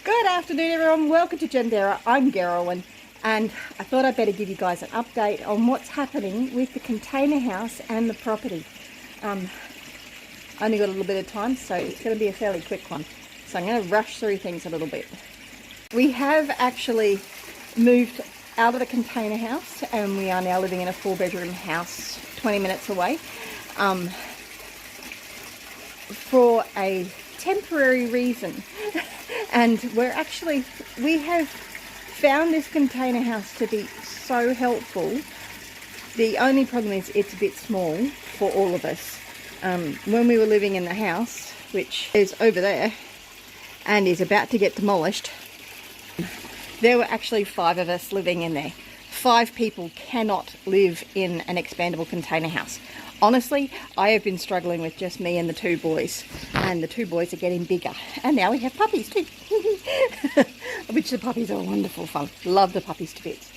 Good afternoon everyone, welcome to Gendera. I'm Geraldine and I thought I'd better give you guys an update on what's happening with the container house and the property. Only got a little bit of time, so it's going to be a fairly quick one. So I'm going to rush through things a little bit. We have actually moved out of the container house and we are now living in a 4-bedroom house 20 minutes away for a temporary reason. And we have found this container house to be so helpful. The only problem is it's a bit small for all of us. When we were living in the house, which is over there and is about to get demolished, there were actually 5 of us living in there. 5 people cannot live in an expandable container house. Honestly, I have been struggling with just me and the 2 boys, and the 2 boys are getting bigger, and now we have puppies too. Which the puppies are wonderful fun. Love the puppies to bits.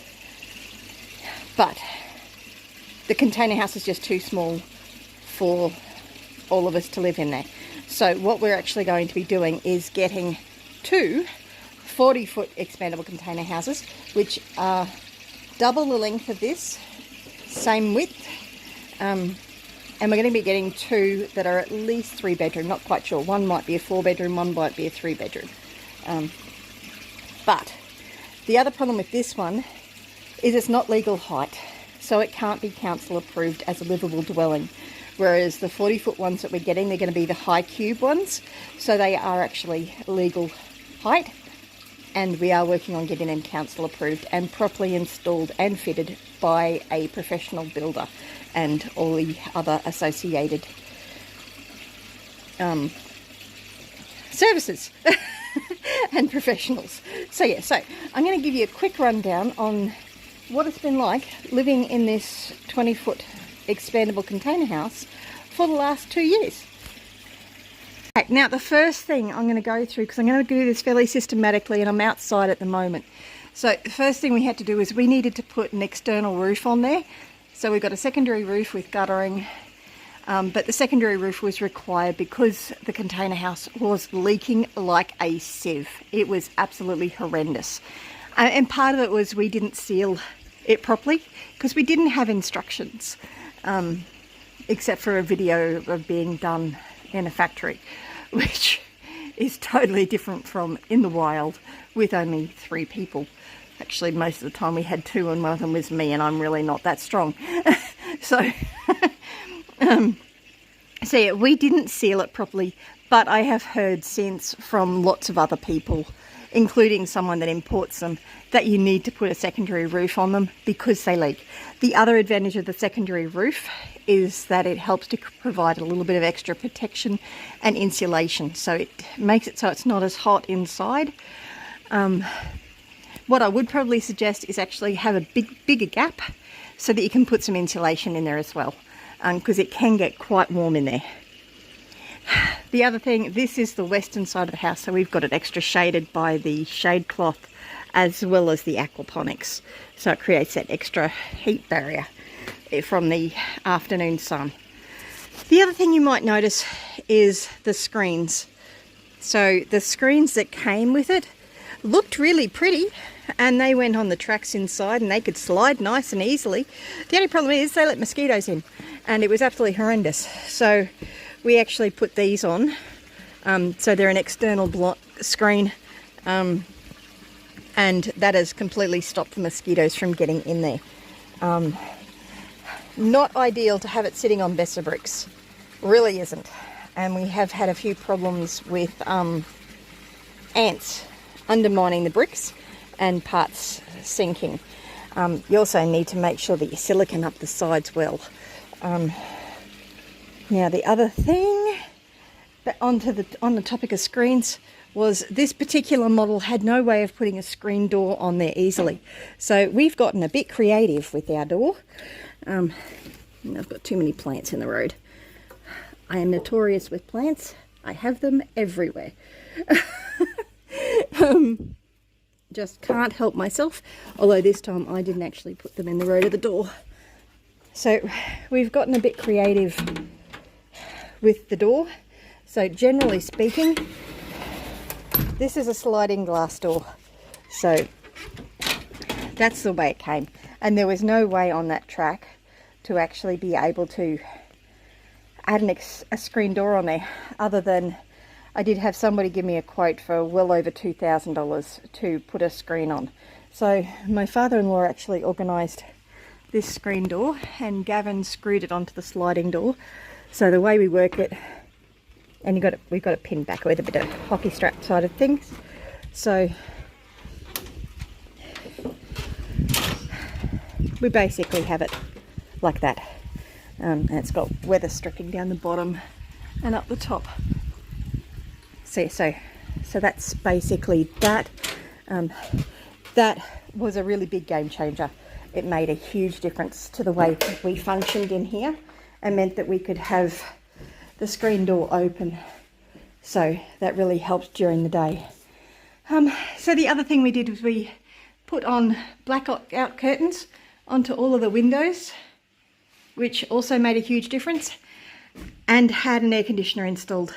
But the container house is just too small for all of us to live in there. So what we're actually going to be doing is getting 2 40-foot expandable container houses, which are double the length of this, same width. And we're going to be getting 2 that are at least 3-bedroom, not quite sure. One might be a 4-bedroom, one might be a 3-bedroom. But the other problem with this one is it's not legal height, so it can't be council approved as a livable dwelling. Whereas the 40-foot ones that we're getting, they're going to be the high cube ones, so they are actually legal height. And we are working on getting them council approved and properly installed and fitted by a professional builder and all the other associated services and professionals. So yeah, so I'm going to give you a quick rundown on what it's been like living in this 20-foot expandable container house for the last 2 years. Right, now the first thing I'm going to go through, because I'm going to do this fairly systematically and I'm outside at the moment. So the first thing we had to do is we needed to put an external roof on there. So we got a secondary roof with guttering, but the secondary roof was required because the container house was leaking like a sieve. It was absolutely horrendous. And part of it was we didn't seal it properly because we didn't have instructions, except for a video of being done in a factory, which is totally different from in the wild with only 3 people. Actually, most of the time we had 2 and one of them was me, and I'm really not that strong. So yeah, we didn't seal it properly, but I have heard since from lots of other people, including someone that imports them, that you need to put a secondary roof on them because they leak. The other advantage of the secondary roof is that it helps to provide a little bit of extra protection and insulation, so it makes it so it's not as hot inside. What I would probably suggest is actually have a bigger gap so that you can put some insulation in there as well, because it can get quite warm in there. The other thing, this is the western side of the house, so we've got it extra shaded by the shade cloth as well as the aquaponics, so it creates that extra heat barrier from the afternoon sun. The other thing you might notice is the screens. So the screens that came with it looked really pretty, and they went on the tracks inside and they could slide nice and easily. The only problem is they let mosquitoes in, and it was absolutely horrendous. So we actually put these on, so they're an external screen, and that has completely stopped the mosquitoes from getting in there. Not ideal to have it sitting on Besser bricks, really isn't. And we have had a few problems with ants undermining the bricks and parts sinking. You also need to make sure that you silicone up the sides well. Now the other thing, but on the topic of screens, was this particular model had no way of putting a screen door on there easily. So we've gotten a bit creative with our door. I've got too many plants in the road. I am notorious with plants. I have them everywhere. Just can't help myself, although this time I didn't actually put them in the road of the door. So we've gotten a bit creative with the door. So generally speaking, this is a sliding glass door. So that's the way it came. And there was no way on that track to actually be able to add a screen door on there, other than I did have somebody give me a quote for well over $2,000 to put a screen on. So my father-in-law actually organised this screen door, and Gavin screwed it onto the sliding door. So the way we work it, and we've got it pinned back with a bit of hockey strap side of things. So we basically have it like that. And it's got weather stripping down the bottom and up the top. So that's basically that. That was a really big game changer. It made a huge difference to the way we functioned in here, and meant that we could have the screen door open. So that really helped during the day. So the other thing we did was we put on blackout curtains onto all of the windows, which also made a huge difference, and had an air conditioner installed.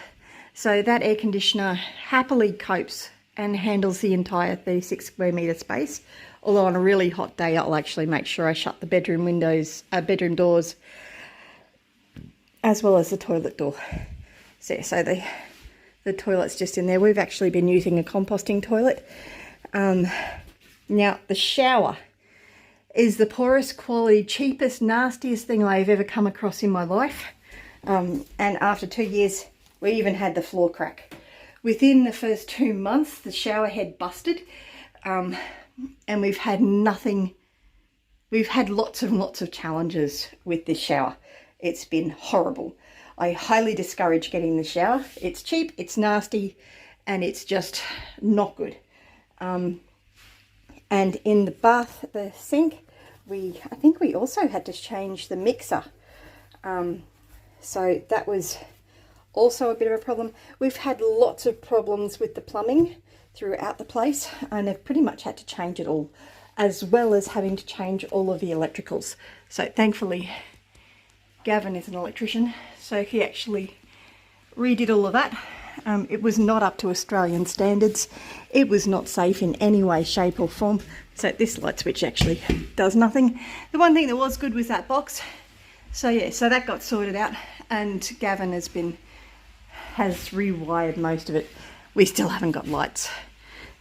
So that air conditioner happily copes and handles the entire 36 square metre space. Although on a really hot day, I'll actually make sure I shut the bedroom doors, as well as the toilet door. So the toilet's just in there. We've actually been using a composting toilet. Now the shower is the poorest quality, cheapest, nastiest thing I've ever come across in my life. And after 2 years, we even had the floor crack. Within the first 2 months, the shower head busted, and we've had lots and lots of challenges with this shower. It's been horrible. I highly discourage getting the shower. It's cheap, it's nasty, and it's just not good. And in the bath, the sink, I think we also had to change the mixer. So that was also a bit of a problem. We've had lots of problems with the plumbing throughout the place, and I've pretty much had to change it all, as well as having to change all of the electricals. So thankfully, Gavin is an electrician, so he actually redid all of that. It was not up to Australian standards. It was not safe in any way, shape or form. So this light switch actually does nothing. The one thing that was good was that box. So yeah, so that got sorted out, and Gavin has rewired most of it. We still haven't got lights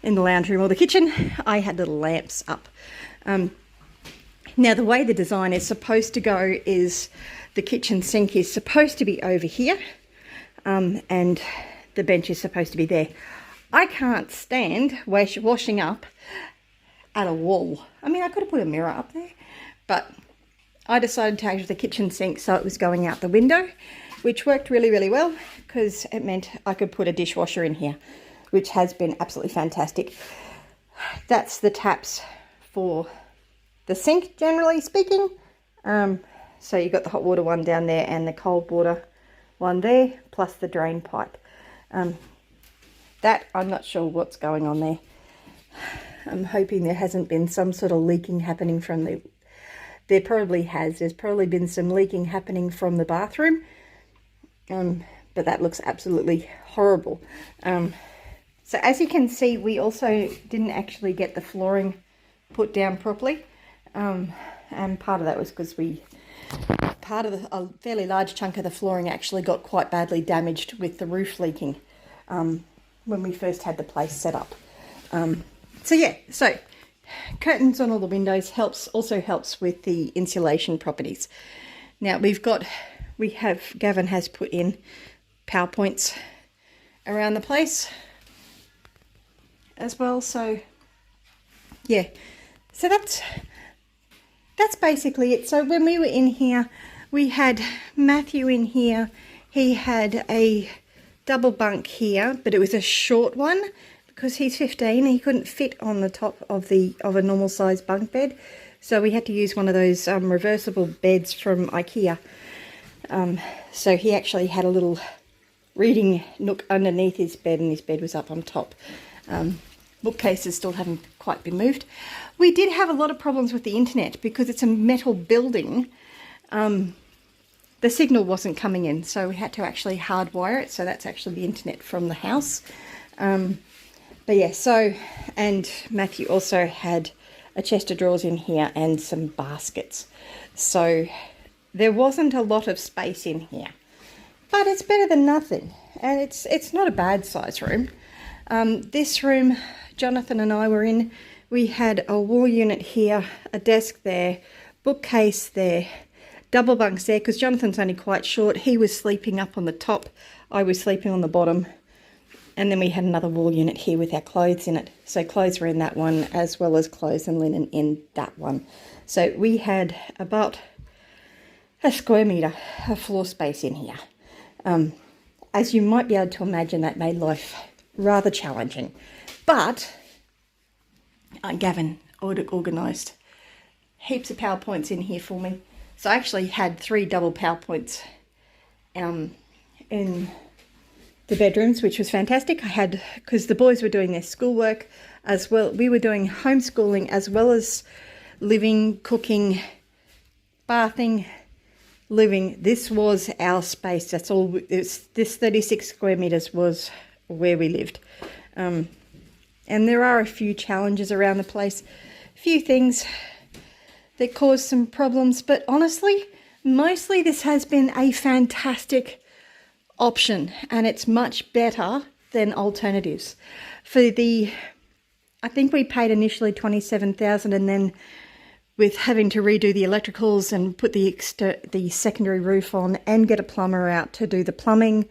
in the lounge room or the kitchen. I had little lamps up. Now the way the design is supposed to go is the kitchen sink is supposed to be over here, and the bench is supposed to be there. I can't stand washing up at a wall. I mean, I could have put a mirror up there, but I decided to have the kitchen sink so it was going out the window, which worked really, really well, because it meant I could put a dishwasher in here, which has been absolutely fantastic. That's the taps for the sink, generally speaking. So you've got the hot water one down there and the cold water one there, plus the drain pipe. That, I'm not sure what's going on there. I'm hoping there hasn't been some sort of leaking happening from the... There probably has. There's probably been some leaking happening from the bathroom. But that looks absolutely horrible. So as you can see, we also didn't actually get the flooring put down properly. And part of that was because a fairly large chunk of the flooring actually got quite badly damaged with the roof leaking when we first had the place set up. So yeah, so curtains on all the windows also helps with the insulation properties. Now Gavin has put in power points around the place as well. So yeah, so that's basically it. So when we were in here, we had Matthew in here. He had a double bunk here, but it was a short one because he's 15. He couldn't fit on the top of a normal size bunk bed, so we had to use one of those reversible beds from IKEA. So he actually had a little reading nook underneath his bed, and his bed was up on top. Bookcases still haven't quite been moved. We did have a lot of problems with the internet because it's a metal building. The signal wasn't coming in, so we had to actually hardwire it. So that's actually the internet from the house. But yeah, so, and Matthew also had a chest of drawers in here and some baskets. So there wasn't a lot of space in here, but it's better than nothing. And it's not a bad size room. This room Jonathan and I were in, we had a wall unit here, a desk there, bookcase there, double bunks there, because Jonathan's only quite short. He was sleeping up on the top, I was sleeping on the bottom. And then we had another wall unit here with our clothes in it. So clothes were in that one, as well as clothes and linen in that one. So we had about a square metre of floor space in here. As you might be able to imagine, that made life rather challenging. But Gavin organised heaps of PowerPoints in here for me. So I actually had 3 double PowerPoints in the bedrooms, which was fantastic. I had, because the boys were doing their schoolwork as well. We were doing homeschooling as well as living, cooking, bathing, living. This was our space. That's all. This 36 square metres was where we lived. And there are a few challenges around the place, a few things that caused some problems. But honestly, mostly this has been a fantastic option, and it's much better than alternatives. I think we paid initially $27,000, and then with having to redo the electricals and put the secondary roof on and get a plumber out to do the plumbing,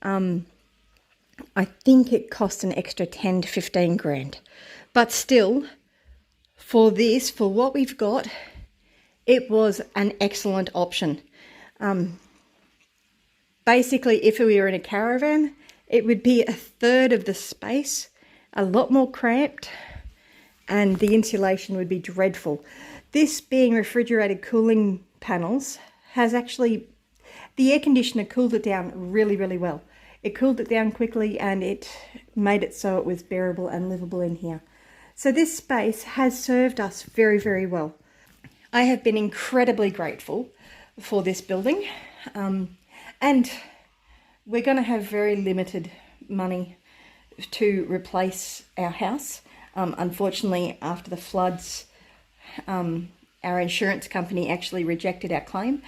I think it cost an extra 10 to 15 grand. But still, for what we've got, it was an excellent option. Basically, if we were in a caravan, it would be a third of the space, a lot more cramped, and the insulation would be dreadful. This being refrigerated cooling panels has actually, the air conditioner cooled it down really, really well. It cooled it down quickly, and it made it so it was bearable and livable in here. So this space has served us very, very well. I have been incredibly grateful for this building. And we're going to have very limited money to replace our house. Unfortunately, after the floods, our insurance company actually rejected our claim.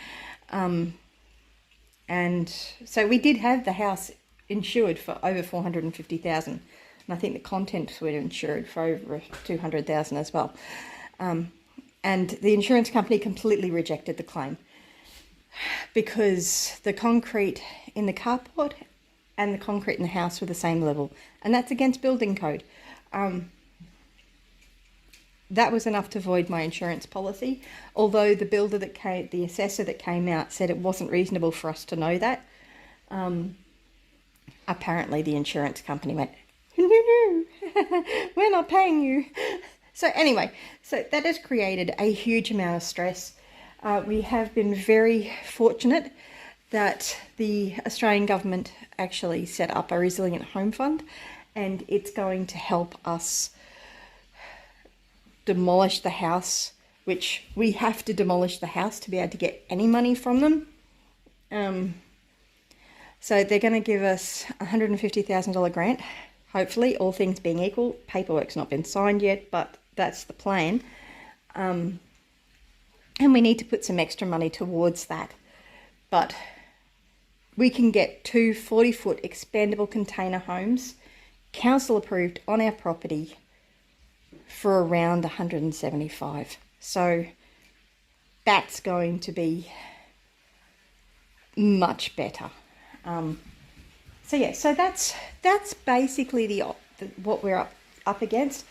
And so we did have the house insured for over $450,000. And I think the contents were insured for over $200,000 as well. And the insurance company completely rejected the claim, because the concrete in the carport and the concrete in the house were the same level, and that's against building code. That was enough to void my insurance policy, although the assessor that came out said it wasn't reasonable for us to know that. Apparently the insurance company went, no, we're not paying you. So anyway, so that has created a huge amount of stress. We have been very fortunate that the Australian government actually set up a resilient home fund, and it's going to help us demolish the house, which we have to demolish the house to be able to get any money from them. So they're going to give us a $150,000 grant, hopefully, all things being equal. Paperwork's not been signed yet, but that's the plan. And we need to put some extra money towards that. But we can get 2 40-foot expandable container homes, council approved, on our property for around 175. So that's going to be much better. So yeah, so that's basically what we're up against.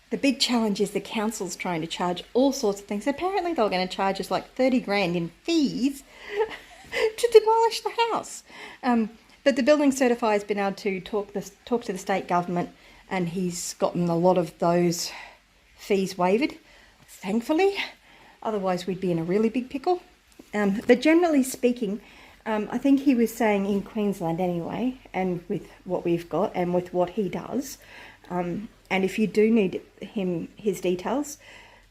The big challenge is the council's trying to charge all sorts of things. Apparently they're going to charge us like 30 grand in fees to demolish the house. But the building certifier has been able to talk to the state government, and he's gotten a lot of those fees waived, thankfully. Otherwise we'd be in a really big pickle. But generally speaking, I think he was saying in Queensland anyway, and with what we've got and with what he does, and if you do need his details,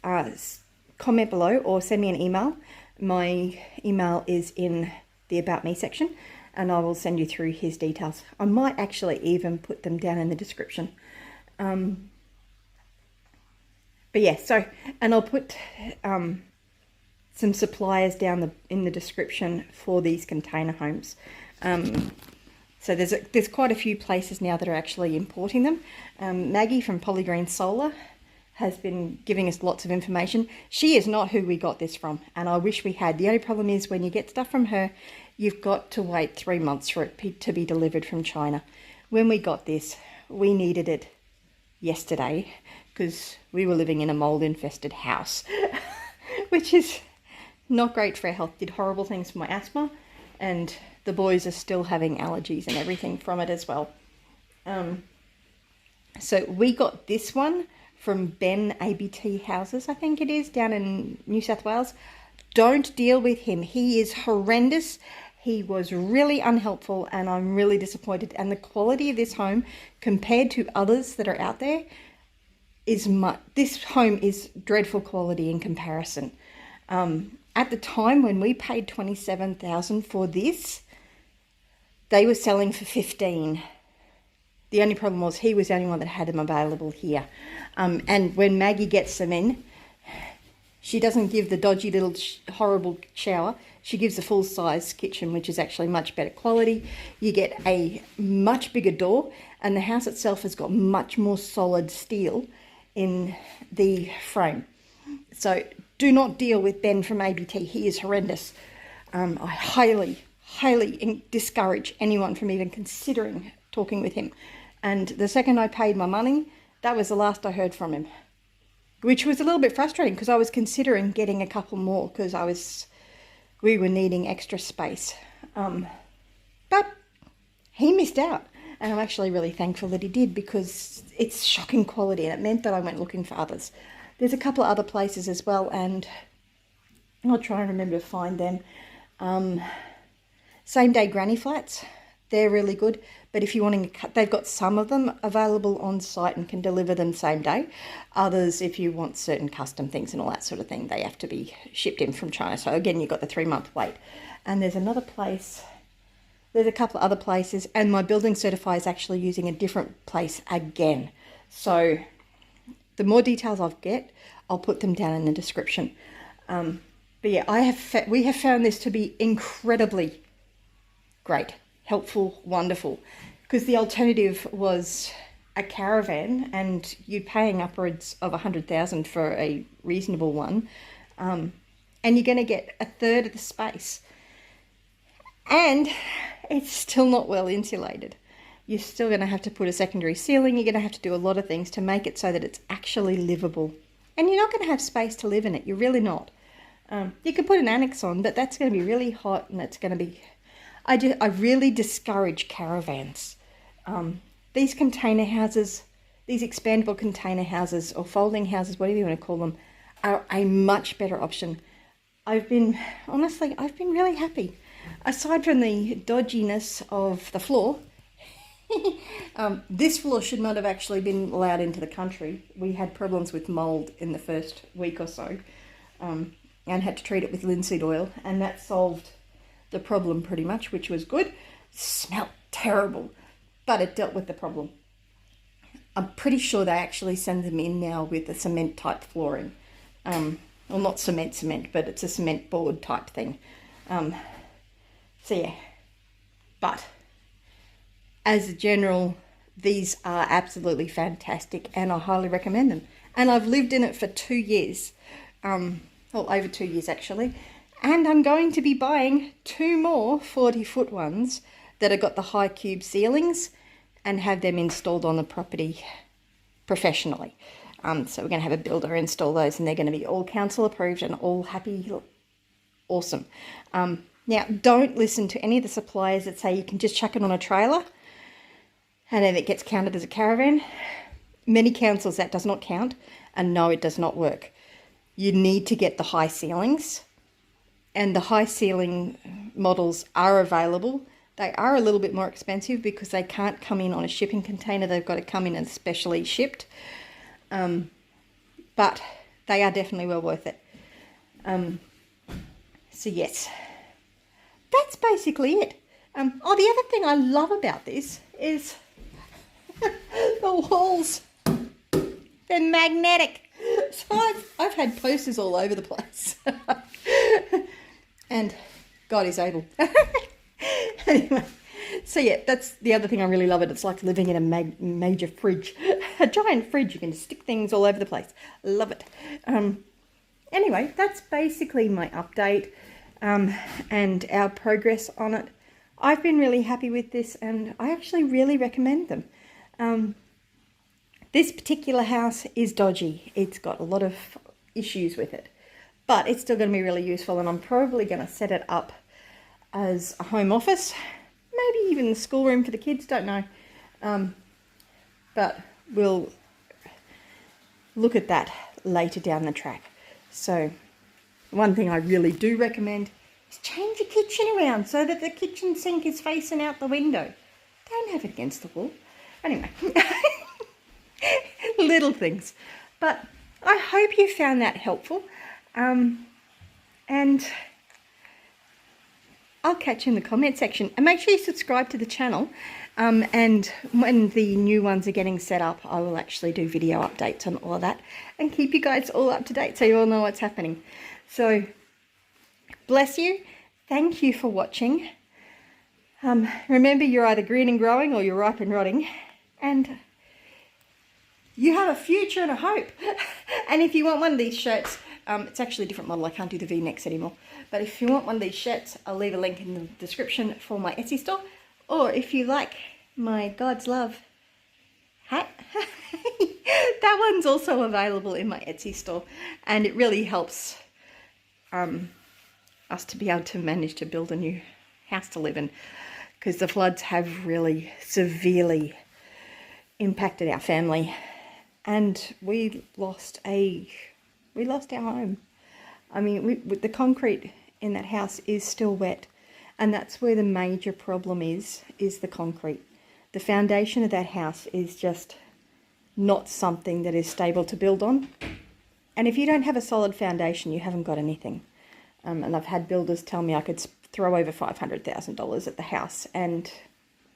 comment below or send me an email. My email is in the About Me section. and I will send you through his details. I might actually even put them down in the description. But yeah, so, and I'll put some suppliers down in the description for these container homes. So there's quite a few places now that are actually importing them. Maggie from Polygreen Solar has been giving us lots of information. She is not who we got this from, and I wish we had. The only problem is when you get stuff from her, you've got to wait 3 months for it to be delivered from China. When we got this, we needed it yesterday because we were living in a mold-infested house, which is not great for our health. Did horrible things for my asthma, and the boys are still having allergies and everything from it as well. So we got this one from Ben ABT Houses, I think it is, down in New South Wales. Don't deal with him. He is horrendous. He was really unhelpful, and I'm really disappointed. And the quality of this home compared to others that are out there is this home is dreadful quality in comparison. At the time when we paid $27,000 for this, they were selling for $15,000. The only problem was he was the only one that had them available here. And when Maggie gets them in, she doesn't give the dodgy little horrible shower. She gives a full-size kitchen, which is actually much better quality. You get a much bigger door, and the house itself has got much more solid steel in the frame. So do not deal with Ben from ABT. He is horrendous. I highly discourage anyone from even considering talking with him. And the second I paid my money, that was the last I heard from him, which was a little bit frustrating because I was considering getting a couple more because we were needing extra space. But he missed out, and I'm actually really thankful that he did because it's shocking quality, and it meant that I went looking for others. There's a couple of other places as well, and I'll try and remember to find them. Same day granny flats, they're really good, but if you're wanting to cut, they've got some of them available on site and can deliver them same day. Others, if you want certain custom things and all that sort of thing, they have to be shipped in from China. So again, you've got the 3-month wait. And there's another place, there's a couple of other places, and my building certifier is actually using a different place again. So the more details I get, I'll put them down in the description. But yeah, we have found this to be incredibly great, helpful, wonderful, because the alternative was a caravan, and you're paying upwards of $100,000 for a reasonable one, and you're going to get a third of the space, and it's still not well insulated. You're still going to have to put a secondary ceiling. You're going to have to do a lot of things to make it so that it's actually livable, and you're not going to have space to live in it. You're really not. You can put an annex on, but that's going to be really hot, and it's going to be... I really discourage caravans. These container houses, these expandable container houses or folding houses, whatever you want to call them, are a much better option. Honestly, I've been really happy. Aside from the dodginess of the floor, this floor should not have actually been allowed into the country. We had problems with mold in the first week or so, and had to treat it with linseed oil, and that solved the problem pretty much, which was good. Smelled terrible, but it dealt with the problem. I'm pretty sure they actually send them in now with a cement type flooring. Well, not cement, but it's a cement board type thing. So yeah, but as a general, these are absolutely fantastic, and I highly recommend them. And I've lived in it for 2 years, well, over 2 years actually. And I'm going to be buying 2 more 40-foot ones that have got the high cube ceilings and have them installed on the property professionally. So we're going to have a builder install those, and they're going to be all council approved and all happy. Awesome. Now, don't listen to any of the suppliers that say you can just chuck it on a trailer and then it gets counted as a caravan. Many councils that does not count, and no, it does not work. You need to get the high ceilings. And the high ceiling models are available. They are a little bit more expensive because they can't come in on a shipping container. They've got to come in and specially shipped. But they are definitely well worth it. So yes, that's basically it. Oh, the other thing I love about this is the walls. They're magnetic. So I've had posters all over the place. And God is able. Anyway, so yeah, that's the other thing I really love it. It's like living in a major fridge. A giant fridge. You can stick things all over the place. Love it. Anyway, that's basically my update and our progress on it. I've been really happy with this, and I actually really recommend them. This particular house is dodgy. It's got a lot of issues with it, but it's still going to be really useful, and I'm probably going to set it up as a home office, maybe even the schoolroom for the kids, don't know. But we'll look at that later down the track. So one thing I really do recommend is change your kitchen around so that the kitchen sink is facing out the window. Don't have it against the wall. Anyway, little things. But I hope you found that helpful. And I'll catch you in the comment section. And make sure you subscribe to the channel. And when the new ones are getting set up, I will actually do video updates on all of that and keep you guys all up to date so you all know what's happening. So, bless you. Thank you for watching. Remember, you're either green and growing or you're ripe and rotting. And you have a future and a hope. And if you want one of these shirts, it's actually a different model. I can't do the V-necks anymore. But if you want one of these shirts, I'll leave a link in the description for my Etsy store. Or if you like my God's Love hat, that one's also available in my Etsy store. And it really helps us to be able to manage to build a new house to live in, because the floods have really severely impacted our family, and we lost our home. I mean, the concrete in that house is still wet, and that's where the major problem is the concrete. The foundation of that house is just not something that is stable to build on. And if you don't have a solid foundation, you haven't got anything. And I've had builders tell me I could throw over $500,000 at the house and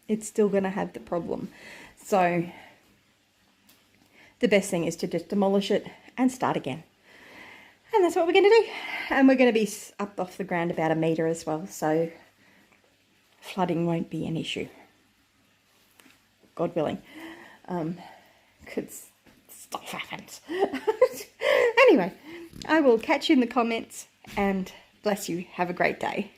it's still going to have the problem. So the best thing is to just demolish it and start again. And that's what we're going to do. And we're going to be up off the ground about 1 metre as well, so flooding won't be an issue. God willing. Because stuff happens. Anyway, I will catch you in the comments, and bless you. Have a great day.